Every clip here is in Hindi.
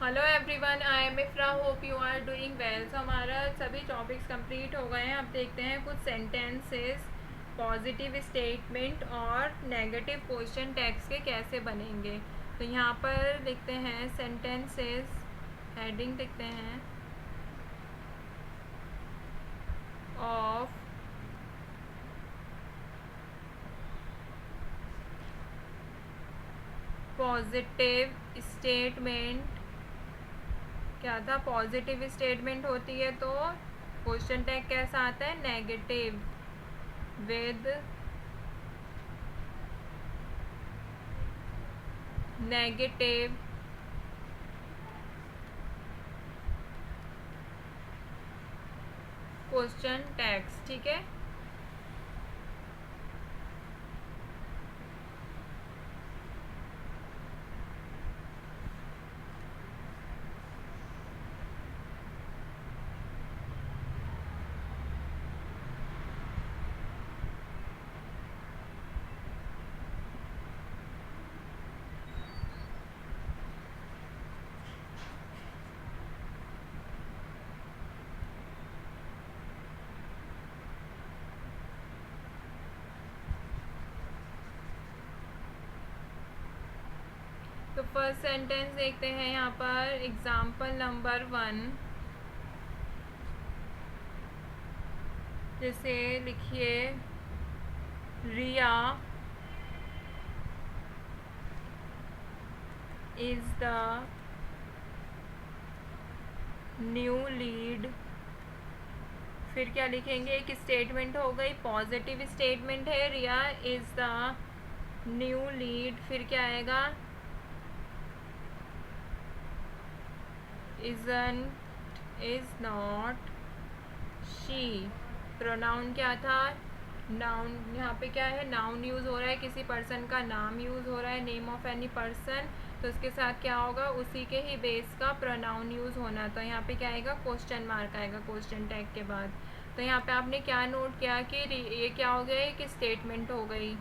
Hello everyone, I am Ifra, hope you are doing well. So हमारा सभी टॉपिक्स कंप्लीट हो गए हैं। अब देखते हैं कुछ सेंटेंसेस पॉजिटिव स्टेटमेंट और नेगेटिव क्वेश्चन टैग्स के कैसे बनेंगे। तो यहाँ पर लिखते हैं सेंटेंसेस, हेडिंग लिखते हैं ऑफ पॉजिटिव स्टेटमेंट। क्या था? पॉजिटिव स्टेटमेंट होती है तो क्वेश्चन टैग कैसा आता है? Negative with negative question tags. ठीक है। तो फर्स्ट सेंटेंस देखते हैं यहाँ पर, एग्जाम्पल नंबर 1। जैसे लिखिए, रिया इज द न्यू लीड। फिर क्या लिखेंगे? एक स्टेटमेंट हो गई, पॉजिटिव स्टेटमेंट है, रिया इज द न्यू लीड। फिर क्या आएगा? isn't, is not, she। Pronoun क्या था? नाउन। यहाँ पे क्या है? नाउन यूज़ हो रहा है, किसी पर्सन का नाम यूज़ हो रहा है, नेम ऑफ एनी पर्सन। तो उसके साथ क्या होगा? उसी के ही बेस का प्रोनाउन यूज़ होना। तो यहाँ पे क्या आएगा? क्वेश्चन मार्क आएगा क्वेश्चन टैग के बाद। तो यहाँ पे आपने क्या नोट किया कि ये क्या हो गया? एक स्टेटमेंट हो गई,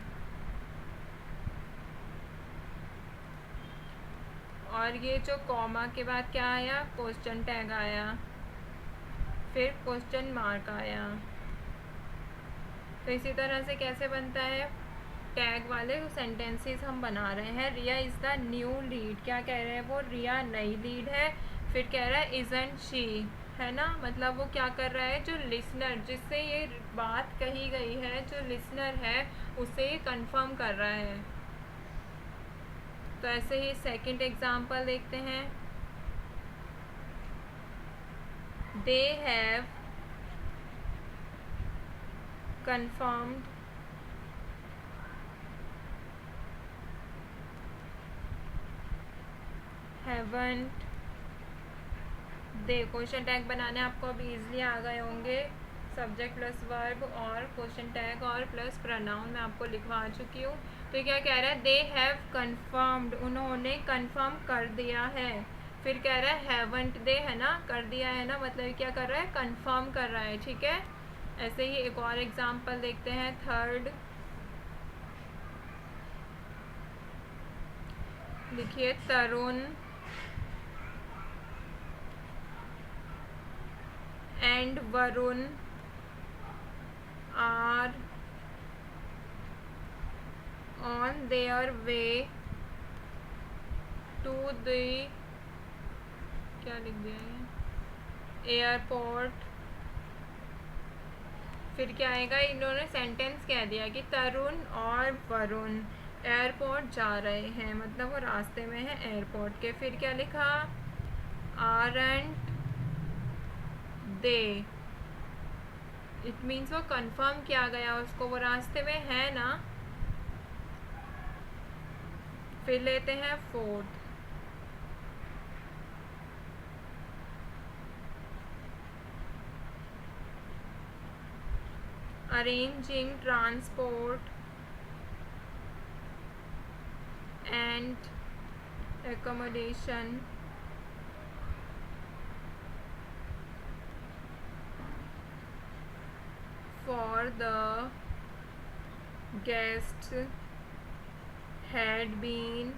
और ये जो कॉमा के बाद क्या आया? क्वेश्चन टैग आया, फिर क्वेश्चन मार्क आया। तो इसी तरह से कैसे बनता है? टैग वाले सेंटेंसेस हम बना रहे हैं। रिया इज़ द न्यू लीड, क्या कह रहे हैं वो? रिया नई लीड है। फिर कह रहा है इज़न्ट शी, है ना? मतलब वो क्या कर रहा है? जो लिसनर, जिससे ये बात कही गई है, जो लिसनर है, उसे ये कंफर्म कर रहा है। तो ऐसे ही सेकंड एग्जांपल देखते हैं। They have confirmed haven't they। Question tag बनाने आपको अब ईजिली आ गए होंगे। सब्जेक्ट प्लस वर्ब और क्वेश्चन टैग और प्लस प्रोनाउन मैं आपको लिखवा चुकी हूँ। तो क्या कह रहा है? दे हैव कन्फर्म्ड, उन्होंने कन्फर्म कर दिया है। फिर कह रहा है हैवंट दे, है ना? कर दिया है ना, मतलब क्या कर रहा है? कन्फर्म कर रहा है। ठीक है। ऐसे ही एक और एग्जाम्पल देखते हैं, थर्ड। लिखिए, Tarun and Varun are on their way to the, क्या लिख दिया है? एयरपोर्ट। फिर क्या आएगा? इन्होंने सेंटेंस कह दिया कि तरुण और वरुण एयरपोर्ट जा रहे हैं, मतलब वो रास्ते में है एयरपोर्ट के। फिर क्या लिखा? आरंट दे, इट मीन्स वो कंफर्म किया गया उसको, वो रास्ते में है ना। फिर लेते हैं fourth, arranging transport and accommodation for the guests had been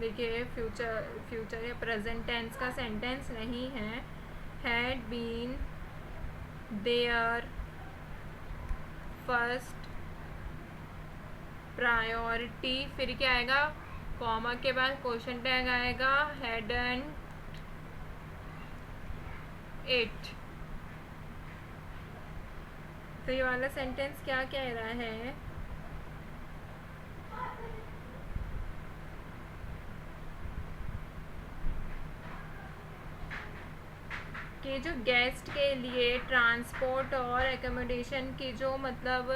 देखिए फ्यूचर या प्रेजेंट टेंस का सेंटेंस नहीं है। Had been their first priority, फिर क्या आएगा, कॉमा के बाद क्वेश्चन टैग आएगा, हैडंट इट। तो ये वाला सेंटेंस क्या कह रहा है कि जो गेस्ट के लिए ट्रांसपोर्ट और एकोमोडेशन की जो मतलब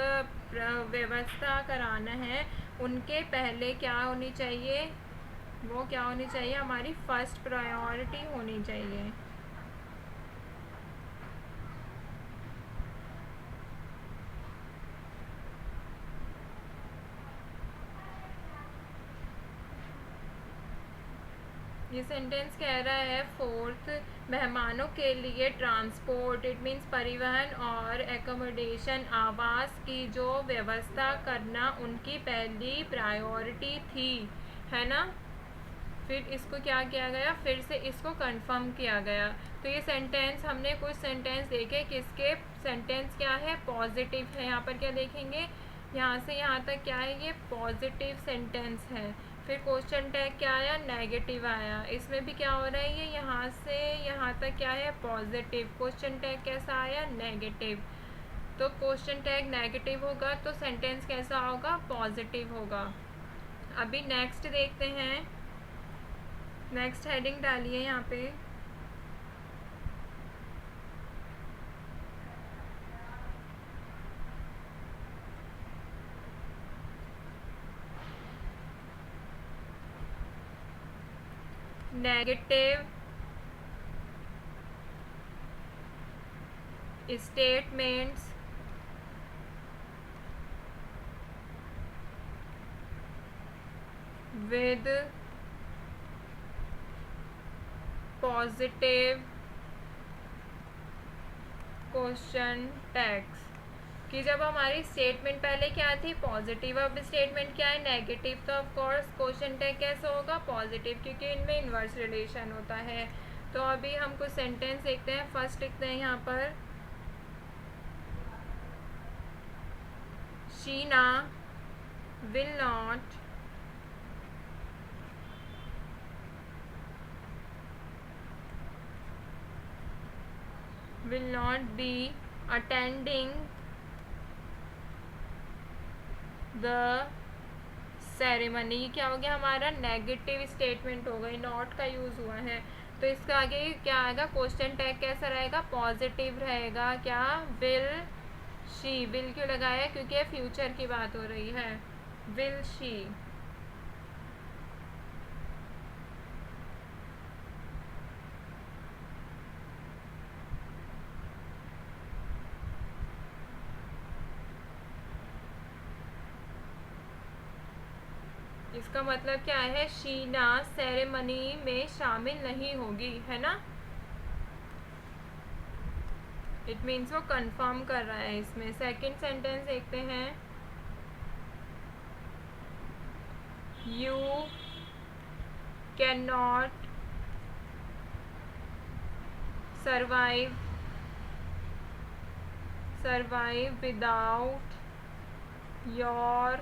व्यवस्था कराना है, उनके पहले क्या होनी चाहिए, वो क्या होनी चाहिए, हमारी फर्स्ट प्रायोरिटी होनी चाहिए। ये सेंटेंस कह रहा है फोर्थ, मेहमानों के लिए ट्रांसपोर्ट इट मीन्स परिवहन और एकोमोडेशन आवास की जो व्यवस्था करना उनकी पहली प्रायोरिटी थी, है ना। फिर इसको क्या किया गया, फिर से इसको कंफर्म किया गया। तो ये सेंटेंस हमने कुछ सेंटेंस देखे, किसके सेंटेंस क्या है, पॉजिटिव है। यहाँ पर क्या देखेंगे, यहाँ से यहाँ तक क्या है, ये पॉजिटिव सेंटेंस है। फिर क्वेश्चन टैग क्या आया, नेगेटिव आया। इसमें भी क्या हो रहा है, ये यहाँ से यहाँ तक क्या है, पॉजिटिव। क्वेश्चन टैग कैसा आया, नेगेटिव। तो क्वेश्चन टैग नेगेटिव होगा तो सेंटेंस कैसा होगा, पॉजिटिव होगा। अभी नेक्स्ट देखते हैं। नेक्स्ट हेडिंग डालिए यहाँ पे, negative statements with positive question tags. कि जब हमारी स्टेटमेंट पहले क्या थी, पॉजिटिव, अब स्टेटमेंट क्या है, नेगेटिव, तो ऑफ कोर्स क्वेश्चन टैग कैसा होगा, पॉजिटिव, क्योंकि इनमें इन्वर्स रिलेशन होता है। तो अभी हम कुछ सेंटेंस देखते हैं। फर्स्ट लिखते हैं यहाँ पर, Sheena will not be attending the ceremony। क्या हो गया हमारा, नेगेटिव स्टेटमेंट हो गई, नॉट का यूज हुआ है। तो इसका आगे क्या आएगा, क्वेश्चन टैग कैसा रहेगा, पॉजिटिव रहेगा। क्या, विल शी। विल क्यों लगाया, क्योंकि फ्यूचर की बात हो रही है, विल शी। इसका मतलब क्या है, शीना सेरेमनी में शामिल नहीं होगी, है ना। इट मीन्स वो कंफर्म कर रहा है इसमें। सेकंड सेंटेंस देखते हैं, you can not survive without your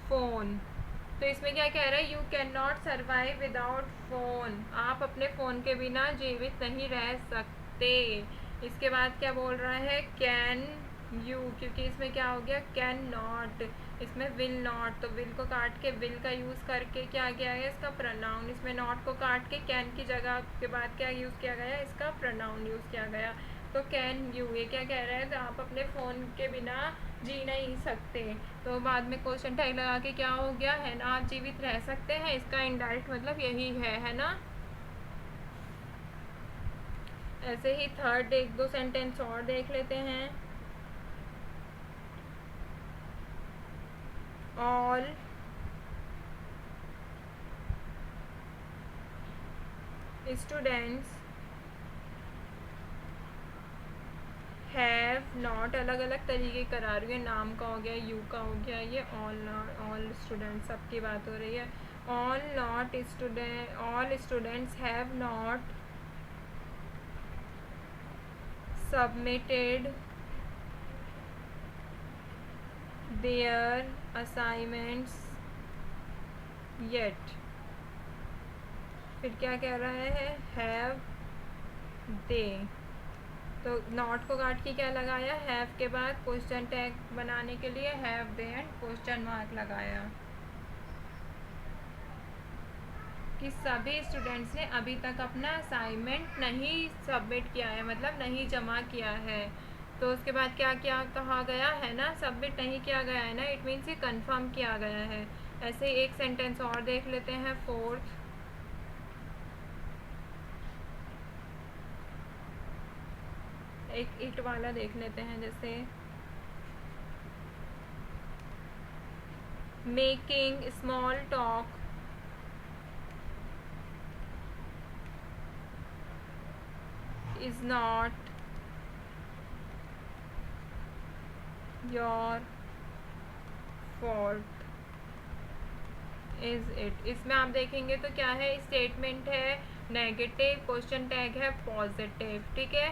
phone. तो इसमें क्या कह रहा है, you can not survive without phone, आप अपने फ़ोन के बिना जीवित नहीं रह सकते। इसके बाद क्या बोल रहा है, कैन यू, क्योंकि इसमें क्या हो गया, कैन नॉट, इसमें विल नॉट, तो विल को काट के विल का यूज़ करके क्या किया गया, इसका प्रोनाउन। इसमें नॉट को काट के कैन की जगह के बाद क्या यूज़ किया गया, इसका प्रोनाउन यूज़ किया गया। तो कैन यू, ये क्या कह रहा है, तो आप अपने फ़ोन के बिना जी नहीं सकते। तो बाद में क्वेश्चन टैग लगा के क्या हो गया, है ना, आप जीवित रह सकते हैं, इसका इनडायरेक्ट मतलब यही है ना। ऐसे ही थर्ड एक दो सेंटेंस और देख लेते हैं। ऑल स्टूडेंट्स हैव नॉट, अलग अलग तरीके करा रही है, नाम का हो गया, यू का हो गया, ये ऑल स्टूडेंट्स सबकी बात हो रही है। all students have not submitted their assignments yet। फिर क्या कह रहा है, हैव दे, तो नॉट को काट के क्या लगाया, हैव के बाद क्वेश्चन टैग बनाने के लिए have they and question mark लगाया कि सभी स्टूडेंट्स ने अभी तक अपना असाइनमेंट नहीं सबमिट किया है, मतलब नहीं जमा किया है। तो उसके बाद क्या क्या कहा गया है ना, सबमिट नहीं किया गया है ना, इट मीन्स ये कंफर्म किया गया है। ऐसे एक सेंटेंस और देख लेते हैं, फोर्थ, एक इट वाला देख लेते हैं, जैसे making small talk is not your fault is it। इसमें आप देखेंगे तो क्या है, स्टेटमेंट है नेगेटिव, क्वेश्चन टैग है पॉजिटिव, ठीक है।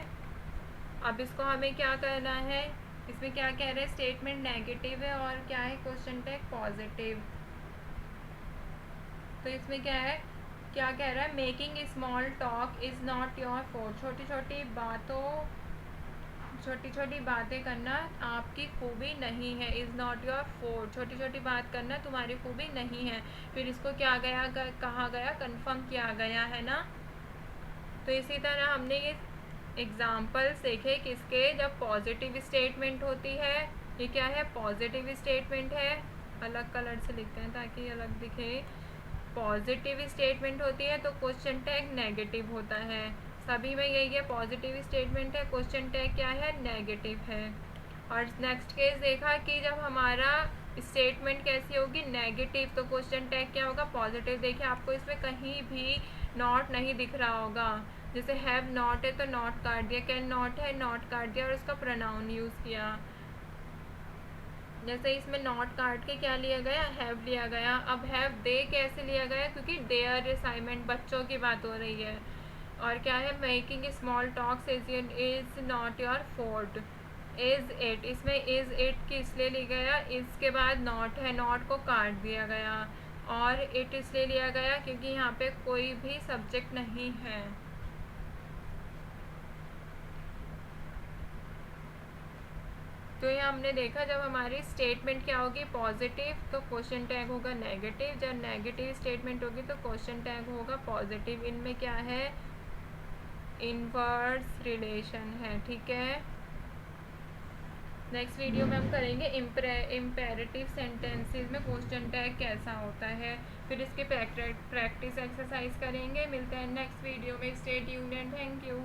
अब इसको हमें क्या करना है, इसमें क्या कह रहे हैं, स्टेटमेंट नेगेटिव है और क्या है, क्वेश्चन टैग पॉजिटिव। तो इसमें क्या है, क्या कह रहा है, making small talk is not your fault. छोटी छोटी बातें करना आपकी खूबी नहीं है, इज़ नॉट योर फॉल्ट, छोटी छोटी बात करना तुम्हारी खूबी नहीं है। फिर इसको क्या कहा गया, कंफर्म किया गया है ना। तो इसी तरह हमने ये एग्जाम्पल्स देखे किसके, जब पॉजिटिव स्टेटमेंट होती है, ये क्या है, पॉजिटिव स्टेटमेंट है, अलग कलर से लिखते हैं ताकि अलग दिखे। पॉजिटिव स्टेटमेंट होती है तो क्वेश्चन टैग नेगेटिव होता है, सभी में यही है, पॉजिटिव स्टेटमेंट है, क्वेश्चन टैग क्या है, नेगेटिव है। और नेक्स्ट केस देखा कि जब हमारा स्टेटमेंट कैसी होगी, नेगेटिव, तो क्वेश्चन टैग क्या होगा, पॉजिटिव। देखिए आपको इसमें कहीं भी नॉट नहीं दिख रहा होगा, जैसे हैव नॉट है तो नॉट काट दिया, कैन नॉट है नॉट काट दिया और उसका प्रोनाउन यूज़ किया। जैसे इसमें नॉट काट के क्या लिया गया, हैव लिया गया। अब हैव दे कैसे लिया गया, क्योंकि देयर असाइनमेंट, बच्चों की बात हो रही है। और क्या है, making small talks is not your fault. Is it, इसमें इज़ इट की इसलिए लिया गया, इज़ के बाद नॉट है, नॉट को काट दिया गया। और इट इसलिए लिया गया क्योंकि यहाँ पे कोई भी सब्जेक्ट नहीं है। तो ये हमने देखा, जब हमारी स्टेटमेंट क्या होगी, पॉजिटिव, तो क्वेश्चन टैग होगा नेगेटिव। जब नेगेटिव स्टेटमेंट होगी तो क्वेश्चन टैग होगा पॉजिटिव। इनमें क्या है, इनवर्स रिलेशन है, ठीक है। नेक्स्ट वीडियो में हम करेंगे इम्पेरेटिव सेंटेंसेस में क्वेश्चन टैग कैसा होता है, फिर इसके प्रैक्टिस एक्सरसाइज करेंगे। मिलते हैं नेक्स्ट वीडियो में, stay tuned and thank you.